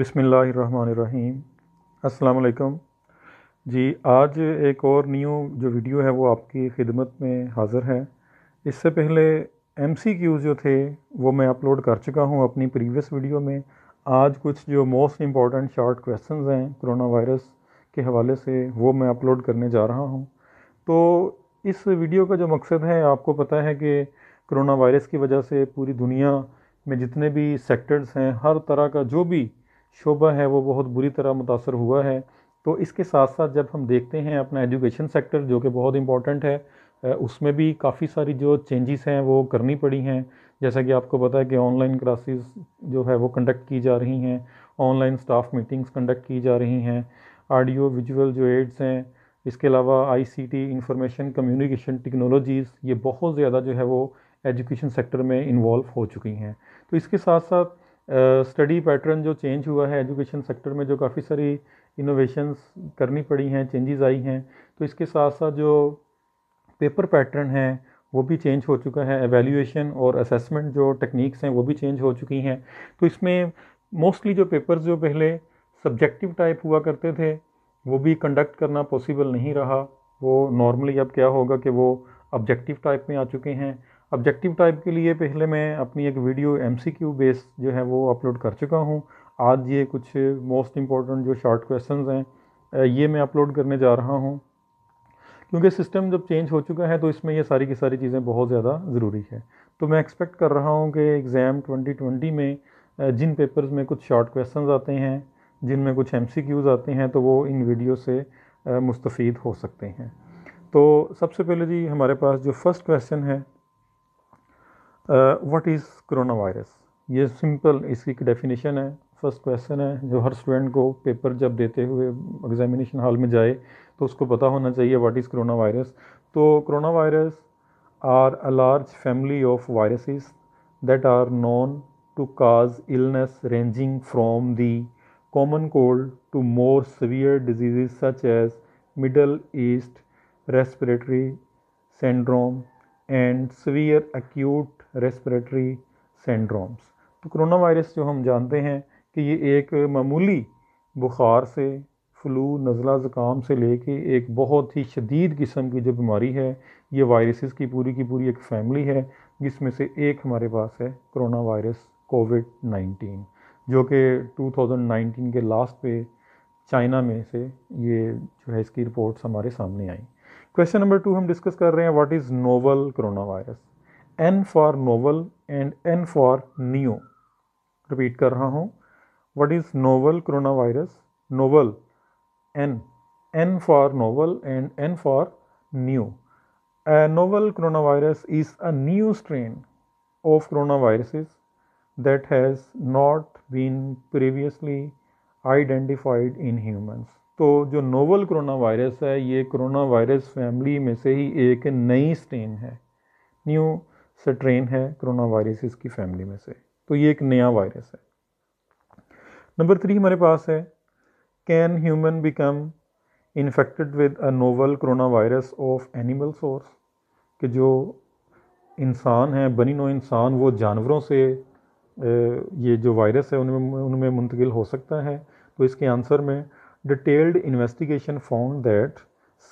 बिस्मिल्लाहिर्रहमानिर्रहीम। अस्सलाम वालेकुम जी। आज एक और न्यू जो वीडियो है वो आपकी खिदमत में हाज़िर है। इससे पहले MCQs जो थे वो मैं अपलोड कर चुका हूँ अपनी प्रीवियस वीडियो में। आज कुछ जो मोस्ट इम्पॉर्टेंट शॉर्ट क्वेश्चंस हैं कोरोना वायरस के हवाले से वो मैं अपलोड करने जा रहा हूँ। तो इस वीडियो का जो मकसद है, आपको पता है कि कोरोना वायरस की वजह से पूरी दुनिया में जितने भी सेक्टर्स हैं, हर तरह का जो भी शोबा है वो बहुत बुरी तरह मुतासर हुआ है। तो इसके साथ साथ जब हम देखते हैं अपना एजुकेशन सेक्टर जो कि बहुत इम्पॉर्टेंट है, उसमें भी काफ़ी सारी जो चेंजेस हैं वो करनी पड़ी हैं। जैसा कि आपको पता है कि ऑनलाइन क्लासेस जो है वो कंडक्ट की जा रही हैं, ऑनलाइन स्टाफ मीटिंग्स कंडक्ट की जा रही हैं, ऑडियो विजुअल जो एड्स हैं, इसके अलावा ICT इंफॉर्मेशन कम्युनिकेशन टेक्नोलॉजीज़ ये बहुत ज़्यादा जो है वो एजुकेशन सेक्टर में इन्वॉल्व हो चुकी हैं। तो इसके साथ साथ स्टडी पैटर्न जो चेंज हुआ है एजुकेशन सेक्टर में, जो काफ़ी सारी इनोवेशंस करनी पड़ी हैं, चेंजेस आई हैं। तो इसके साथ साथ जो पेपर पैटर्न है वो भी चेंज हो चुका है, एवेल्यूएशन और असेसमेंट जो टेक्निक्स हैं वो भी चेंज हो चुकी हैं। तो इसमें मोस्टली जो पेपर्स जो पहले सब्जेक्टिव टाइप हुआ करते थे वो भी कंडक्ट करना पॉसिबल नहीं रहा। वो नॉर्मली अब क्या होगा कि वो ऑब्जेक्टिव टाइप में आ चुके हैं। ऑब्जेक्टिव टाइप के लिए पहले मैं अपनी एक वीडियो MCQ बेस्ड जो है वो अपलोड कर चुका हूँ। आज ये कुछ मोस्ट इम्पॉर्टेंट जो शॉर्ट क्वेश्चंस हैं ये मैं अपलोड करने जा रहा हूँ, क्योंकि सिस्टम जब चेंज हो चुका है तो इसमें ये सारी की सारी चीज़ें बहुत ज़्यादा ज़रूरी है। तो मैं एक्सपेक्ट कर रहा हूँ कि एग्ज़ाम 2020 में जिन पेपर्स में कुछ शॉर्ट क्वेश्चंस आते हैं, जिनमें कुछ MCQs आते हैं, तो वो इन वीडियो से मुस्तफ़ीद हो सकते हैं। तो सबसे पहले जी हमारे पास जो फर्स्ट क्वेश्चन है, व्हाट इज़ कोरोना वायरस। ये सिंपल इसकी एक डेफिनेशन है। फर्स्ट क्वेश्चन है जो हर स्टूडेंट को पेपर जब देते हुए एग्जामिनेशन हॉल में जाए तो उसको पता होना चाहिए व्हाट इज़ कोरोना वायरस। तो corona virus are a large family of viruses that are known to cause illness ranging from the common cold to more severe diseases such as Middle East respiratory syndrome and severe acute respiratory syndromes। तो corona virus जो हम जानते हैं कि ये एक मामूली बुखार से, फ्लू, नज़ला ज़ुकाम से लेके एक बहुत ही शदीद किस्म की जो बीमारी है, ये वायरसेस की पूरी एक फैमिली है, जिसमें से एक हमारे पास है कोरोना वायरस कोविड-19, जो कि 2019 के लास्ट पे चाइना में से ये जो है इसकी रिपोर्ट्स हमारे सामने आई। क्वेश्चन नंबर 2 हम डिस्कस कर रहे हैं, what is novel corona virus. N for novel and N for new. Repeat कर रहा हूँ, what is novel corona virus. Novel N for novel and N for new. A novel coronavirus is a new strain of coronaviruses that has not been previously identified in humans। तो जो novel corona virus है ये corona virus family में से ही एक नई strain है, new strain है कोरोना वायरस की फैमिली में से। तो ये एक नया वायरस है। नंबर 3 हमारे पास है, can human become infected with a novel corona virus of animal source. कि जो इंसान हैं, बनी नौ इंसान, वो जानवरों से ये जो वायरस है उनमें मुंतकिल हो सकता है। तो इसके आंसर में detailed investigation found that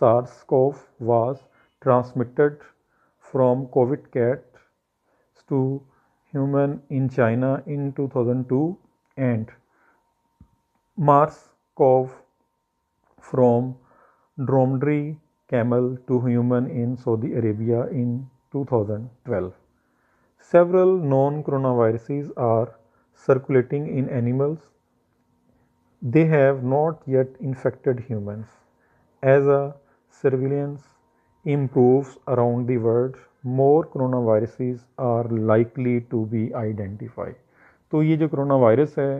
SARS-CoV was transmitted from civet cats to human in China in 2002 and MERS-CoV from dromedary camel to human in Saudi Arabia in 2012. Several known coronaviruses are circulating in animals. They have not yet infected humans. As a surveillance improves around the world, more coronaviruses are likely to be identified। तो ये जो corona virus है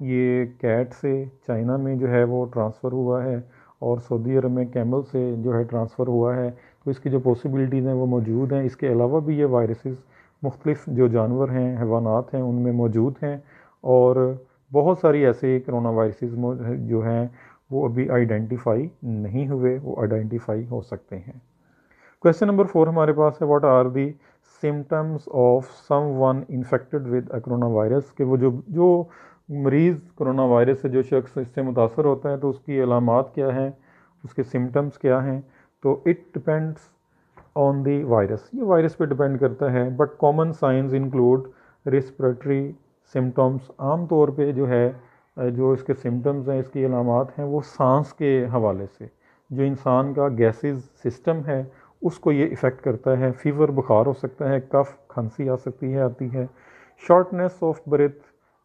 ये cat से China में जो है वो ट्रांसफ़र हुआ है और सऊदी अरब में कैमल से जो है ट्रांसफ़र हुआ है। तो इसकी जो पॉसिबिलिटीज़ हैं वो मौजूद हैं। इसके अलावा भी ये वायरसेस मुख्तलिफ़ जो जानवर हैं, हैवानात हैं, उनमें मौजूद हैं और बहुत सारी ऐसे कोरोना वायरसेस जो हैं वो अभी आइडेंटिफाई नहीं हुए, वो आइडेंटिफाई हो सकते हैं। क्वेश्चन नंबर 4 हमारे पास है, what are the symptoms of someone infected with a corona virus. कि वो जो मरीज़ कोरोना वायरस से जो शख्स इससे मुतासर होता है तो उसकी अलामात क्या हैं, उसके सिम्टम्स क्या हैं, तो it depends on the virus, ये वायरस पे डिपेंड करता है। But common science include respiratory symptoms, आम तौर पे जो है जो इसके सिम्टम्स हैं, इसकी अलामात हैं, वो सांस के हवाले से जो इंसान का गैसेस सिस्टम है उसको ये इफ़ेक्ट करता है। फीवर, बुखार हो सकता है, कफ, खांसी आ सकती है, आती है। Shortness of breath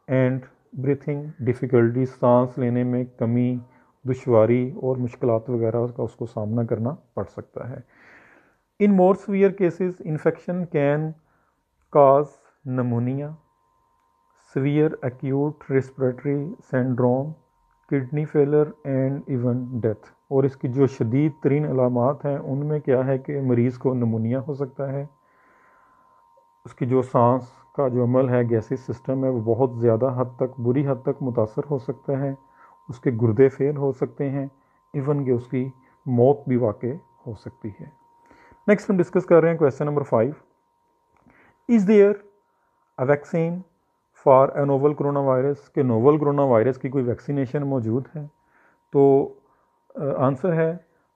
and breathing difficulty, सांस लेने में कमी, दुश्वारी और मुश्किलात वगैरह का उसको सामना करना पड़ सकता है। In more severe cases infection can cause pneumonia, severe acute respiratory syndrome, kidney failure and even death. और इसकी जो शदीद तरीन अलामात हैं उनमें क्या है कि मरीज़ को नमोनिया हो सकता है, उसकी जो सांस का जो अमल है, गैसेस सिस्टम है, वो बहुत ज़्यादा हद तक, बुरी हद तक मुतासर हो सकता है, उसके गुर्दे फेल हो सकते हैं, इवन कि उसकी मौत भी वाक़ई हो सकती है। नेक्स्ट हम डिस्कस कर रहे हैं question number 5, is there a vaccine for a novel corona virus, के नोवल कोरोना वायरस की कोई वैक्सीनेशन मौजूद है? तो आंसर है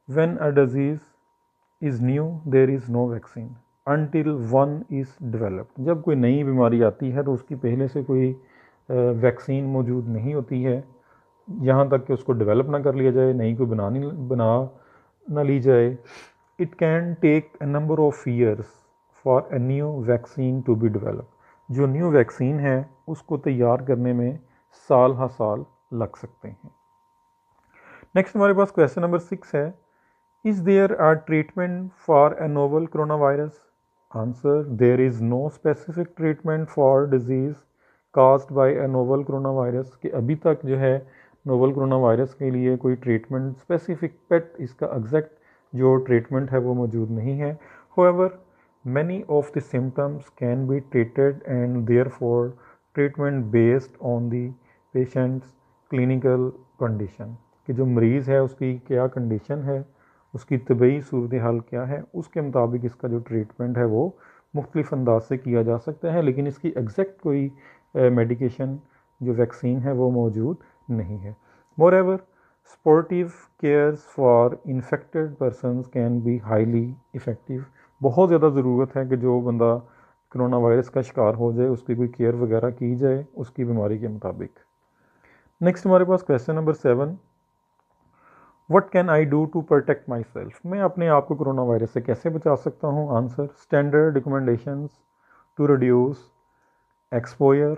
when a disease is new there is no vaccine until one is developed. जब कोई नई बीमारी आती है तो उसकी पहले से कोई वैक्सीन मौजूद नहीं होती है, यहाँ तक कि उसको डेवलप ना कर लिया जाए, नई कोई बना ना ली जाए। It can take a number of years for a new vaccine to be develop. जो न्यू वैक्सीन है उसको तैयार करने में साल हा साल लग सकते हैं। नेक्स्ट हमारे पास क्वेश्चन नंबर 6 है, is there are treatment for a novel corona virus? Answer, there is no specific treatment for disease caused by a novel corona virus. कि अभी तक जो है नोवल कोरोना वायरस के लिए कोई ट्रीटमेंट स्पेसिफिक पेट, इसका एग्जैक्ट जो ट्रीटमेंट है वो मौजूद नहीं है। However many of the symptoms can be treated and therefore treatment based on the patient's clinical condition, कि जो मरीज़ है उसकी क्या कंडीशन है, उसकी तबी सूरत हाल क्या है, उसके मुताबिक इसका जो ट्रीटमेंट है वो मुख्तलिफ अंदाज से किया जा सकता है। लेकिन इसकी एग्जैक्ट कोई मेडिकेशन जो वैक्सीन है वो मौजूद नहीं है। Moreover supportive cares for infected persons can be highly effective. बहुत ज़्यादा ज़रूरत है कि जो बंदा कोरोना वायरस का शिकार हो जाए उसकी कोई केयर वगैरह की जाए उसकी बीमारी के मुताबिक। नेक्स्ट हमारे पास question number 7, what can I do to protect myself? मैं अपने आप को कोरोना वायरस से कैसे बचा सकता हूँ? Answer, standard recommendations to reduce exposure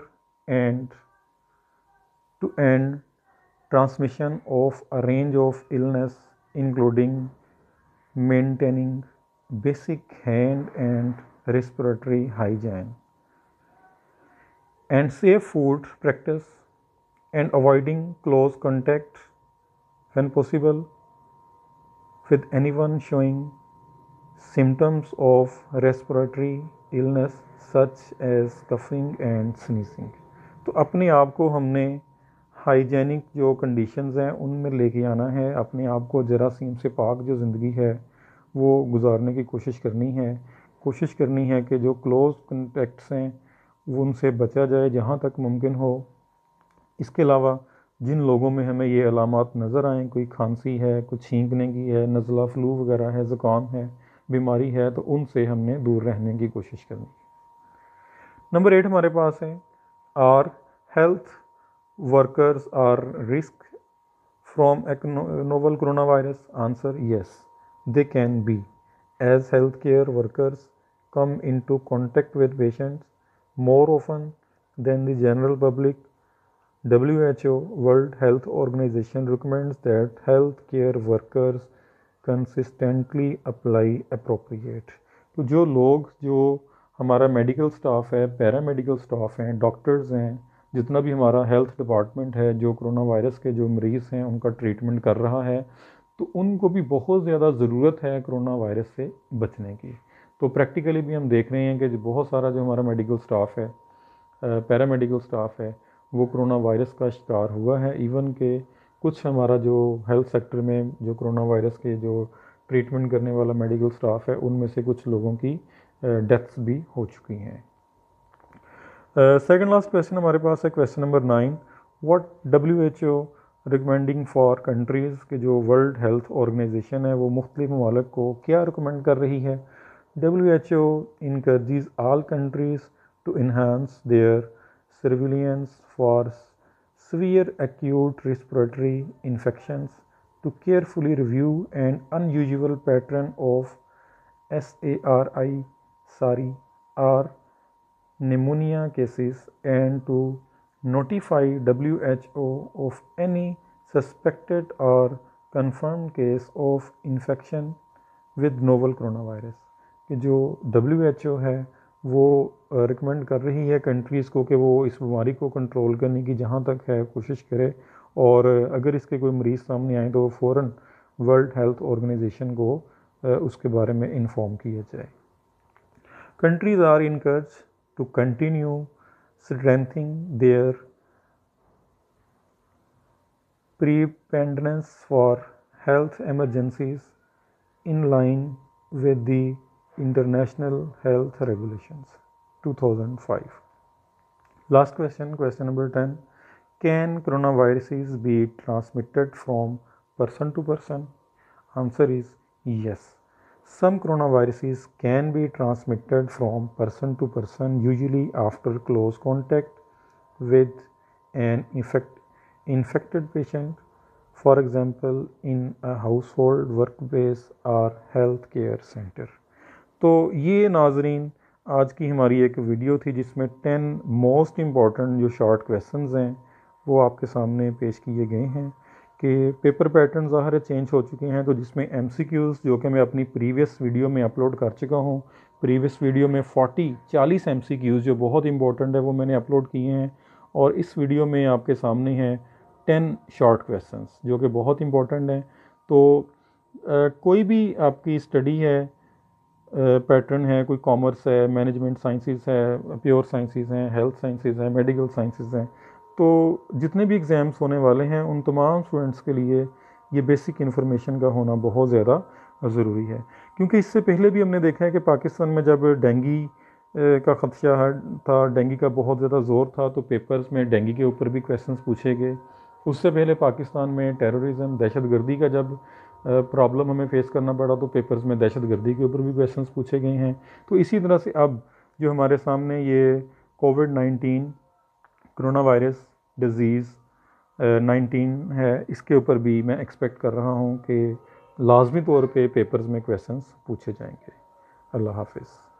and to and transmission of a range of illness including maintaining basic hand and respiratory hygiene and safe food practice and avoiding close contact when possible with anyone showing symptoms of respiratory illness such as coughing and sneezing। तो अपने आप को हमने hygienic जो conditions हैं उनमें लेके आना है, अपने आप को जरासीम से पाक जो ज़िंदगी है वो गुजारने की कोशिश करनी है कि जो क्लोज़ कॉन्टैक्ट्स हैं वो उनसे बचा जाए जहाँ तक मुमकिन हो। इसके अलावा जिन लोगों में हमें ये अलामात नज़र आएँ, कोई खांसी है, कुछ छींकने की है, नज़ला फ्लू वगैरह है, ज़ुकाम है, बीमारी है, तो उनसे हमने दूर रहने की कोशिश करनी है। नंबर 8 हमारे पास है, are health workers are risk from a novel coronavirus? Answer, yes, they can be, as healthcare workers come into contact with patients more often than the general public. WHO, World Health Organization, recommends that healthcare workers consistently apply appropriate। तो जो लोग, जो हमारा medical staff है, paramedical staff हैं, doctors हैं, जितना भी हमारा हेल्थ डिपार्टमेंट है जो कोरोना वायरस के जो मरीज़ हैं उनका ट्रीटमेंट कर रहा है, तो उनको भी बहुत ज़्यादा ज़रूरत है कोरोना वायरस से बचने की। तो प्रैक्टिकली भी हम देख रहे हैं कि जो बहुत सारा जो हमारा मेडिकल स्टाफ है, पैरामेडिकल स्टाफ है, वो कोरोना वायरस का शिकार हुआ है। इवन के कुछ हमारा जो हेल्थ सेक्टर में जो कोरोना वायरस के जो ट्रीटमेंट करने वाला मेडिकल स्टाफ है उनमें से कुछ लोगों की डेथ्स भी हो चुकी हैं। सेकंड लास्ट क्वेश्चन हमारे पास है question number 9, what WHO recommending for countries के जो वर्ल्ड हेल्थ ऑर्गेनाइजेशन है वो मुख्तलिफ ममालिक को क्या रिकमेंड कर रही है। WHO encourages all countries to enhance their surveillance for severe acute respiratory infections, to carefully review an unusual pattern of SARI or pneumonia cases, and to notify WHO of any suspected or confirmed case of infection with novel coronavirus। कि जो WHO है वो recommend कर रही है countries को कि वो इस बीमारी को कंट्रोल करने की जहाँ तक है कोशिश करे, और अगर इसके कोई मरीज़ सामने आए तो फ़ौरन वर्ल्ड हेल्थ ऑर्गेनाइजेशन को उसके बारे में इन्फॉर्म किया जाए। Countries are encouraged to continue strengthening their preparedness for health emergencies in line with the International Health Regulations 2005. Last question, question number 10. Can coronaviruses be transmitted from person to person? Answer is yes. Some coronaviruses can be transmitted from person to person, usually after close contact with an infected patient, for example in a household, workplace or health care center। तो ये नाजरीन आज की हमारी एक video थी जिसमें 10 most important जो शॉर्ट क्वेश्चंस हैं वो आपके सामने पेश किए गए हैं कि पेपर पैटर्न ज़ाहिर चेंज हो चुके हैं, तो जिसमें MCQs जो कि मैं अपनी प्रीवियस वीडियो में अपलोड कर चुका हूँ, प्रीवियस वीडियो में 40 MCQs जो बहुत इंपॉर्टेंट है वो मैंने अपलोड किए हैं, और इस वीडियो में आपके सामने हैं 10 शॉर्ट क्वेश्चंस जो कि बहुत इंपॉर्टेंट हैं। तो कोई भी आपकी स्टडी है, पैटर्न है, कोई कॉमर्स है, मैनेजमेंट साइंसेस है, प्योर साइंसेस हैं, हेल्थ साइंसेस हैं, मेडिकल साइंसेस हैं, तो जितने भी एग्ज़ाम्स होने वाले हैं उन तमाम स्टूडेंट्स के लिए ये बेसिक इन्फॉर्मेशन का होना बहुत ज़्यादा ज़रूरी है। क्योंकि इससे पहले भी हमने देखा है कि पाकिस्तान में जब डेंगी का ख़दशा था, डेंगी का बहुत ज़्यादा ज़ोर था, तो पेपर्स में डेंगी के ऊपर भी क्वेश्चंस पूछे गए। उससे पहले पाकिस्तान में टेररिज्म, दहशतगर्दी का जब प्रॉब्लम हमें फेस करना पड़ा तो पेपर्स में दहशतगर्दी के ऊपर भी क्वेश्चंस पूछे गए हैं। तो इसी तरह से अब जो हमारे सामने ये कोविड-19 कोरोना वायरस डिज़ीज़ 19 है, इसके ऊपर भी मैं एक्सपेक्ट कर रहा हूँ कि लाजमी तौर पे पेपर्स में क्वेश्चंस पूछे जाएंगे। अल्लाह हाफिज़।